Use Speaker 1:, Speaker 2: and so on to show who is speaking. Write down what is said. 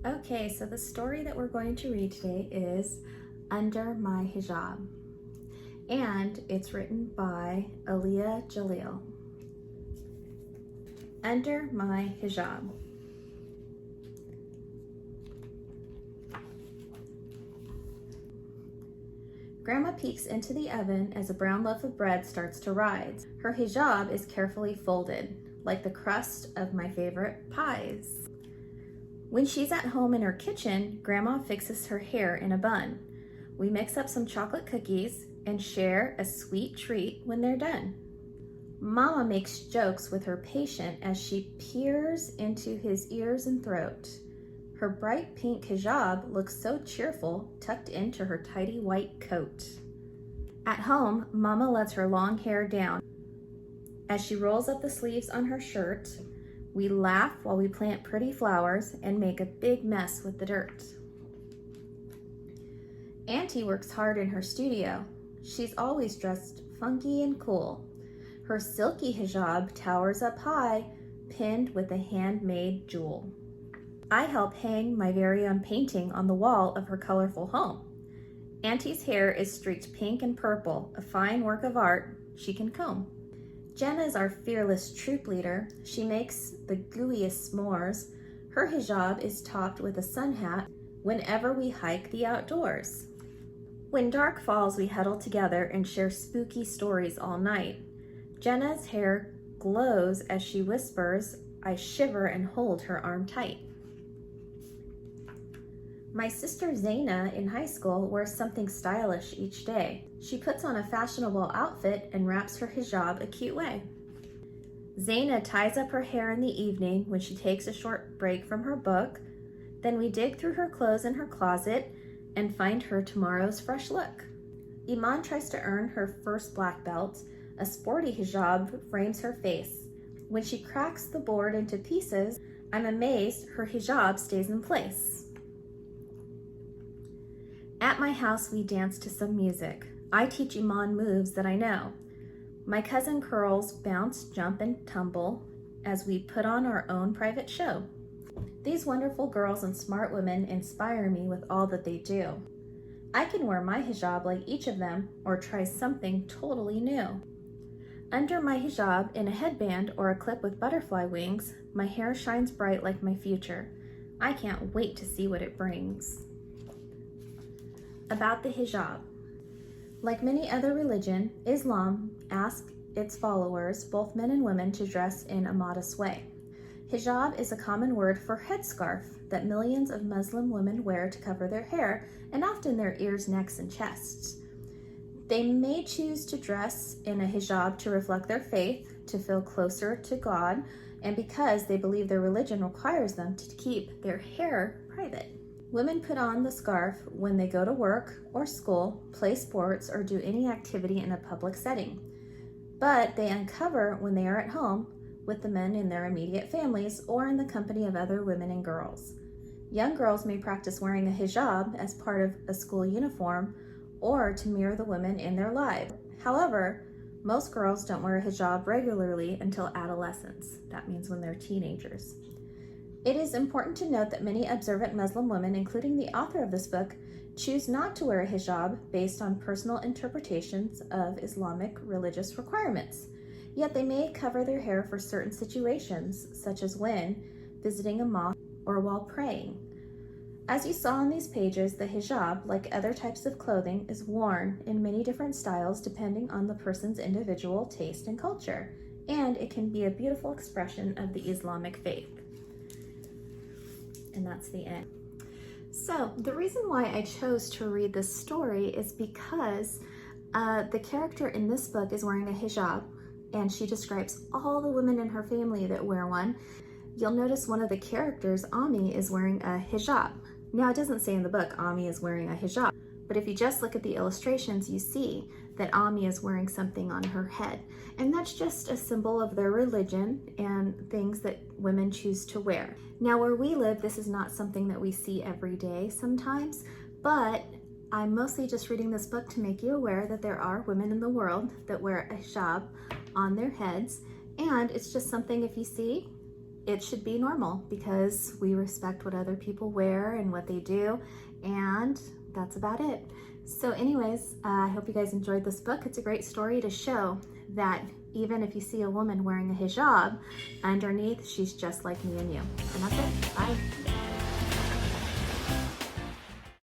Speaker 1: Okay, so the story that we're going to read today is Under My Hijab, and it's written by Aliyah Jalil. Under My Hijab. Grandma peeks into the oven as a brown loaf of bread starts to rise. Her hijab is carefully folded, like the crust of my favorite pies. When she's at home in her kitchen, Grandma fixes her hair in a bun. We mix up some chocolate cookies and share a sweet treat when they're done. Mama makes jokes with her patient as she peers into his ears and throat. Her bright pink hijab looks so cheerful, tucked into her tidy white coat. At home, Mama lets her long hair down. As she rolls up the sleeves on her shirt, we laugh while we plant pretty flowers and make a big mess with the dirt. Auntie works hard in her studio. She's always dressed funky and cool. Her silky hijab towers up high, pinned with a handmade jewel. I help hang my very own painting on the wall of her colorful home. Auntie's hair is streaked pink and purple, a fine work of art she can comb. Jenna is our fearless troop leader. She makes the gooeyest s'mores. Her hijab is topped with a sun hat whenever we hike the outdoors. When dark falls, we huddle together and share spooky stories all night. Jenna's hair glows as she whispers. I shiver and hold her arm tight. My sister Zaina in high school wears something stylish each day. She puts on a fashionable outfit and wraps her hijab a cute way. Zaina ties up her hair in the evening when she takes a short break from her book. Then we dig through her clothes in her closet and find her tomorrow's fresh look. Iman tries to earn her first black belt. A sporty hijab frames her face. When she cracks the board into pieces, I'm amazed her hijab stays in place. At my house, we dance to some music. I teach Iman moves that I know. My cousin curls bounce, jump, and tumble as we put on our own private show. These wonderful girls and smart women inspire me with all that they do. I can wear my hijab like each of them or try something totally new. Under my hijab, in a headband or a clip with butterfly wings, my hair shines bright like my future. I can't wait to see what it brings. About the hijab. Like many other religions, Islam asks its followers, both men and women, to dress in a modest way. Hijab is a common word for headscarf that millions of Muslim women wear to cover their hair and often their ears, necks, and chests. They may choose to dress in a hijab to reflect their faith, to feel closer to God, and because they believe their religion requires them to keep their hair private. Women put on the scarf when they go to work or school, play sports, or do any activity in a public setting. But they uncover when they are at home with the men in their immediate families or in the company of other women and girls. Young girls may practice wearing a hijab as part of a school uniform or to mirror the women in their lives. However, most girls don't wear a hijab regularly until adolescence. That means when they're teenagers. It is important to note that many observant Muslim women, including the author of this book, choose not to wear a hijab based on personal interpretations of Islamic religious requirements. Yet they may cover their hair for certain situations, such as when visiting a mosque or while praying. As you saw in these pages, the hijab, like other types of clothing, is worn in many different styles depending on the person's individual taste and culture, and it can be a beautiful expression of the Islamic faith. And that's the end. So the reason why I chose to read this story is because the character in this book is wearing a hijab, and she describes all the women in her family that wear one. You'll notice one of the characters, Ami, is wearing a hijab. Now, it doesn't say in the book Ami is wearing a hijab, but if you just look at the illustrations, you see that Ami is wearing something on her head. And that's just a symbol of their religion and things that women choose to wear. Now, where we live, this is not something that we see every day sometimes, but I'm mostly just reading this book to make you aware that there are women in the world that wear a hijab on their heads, and it's just something, if you see, it should be normal because we respect what other people wear and what they do, and that's about it. So anyways, I hope you guys enjoyed this book. It's a great story to show that even if you see a woman wearing a hijab, underneath she's just like me and you. And that's it. Bye.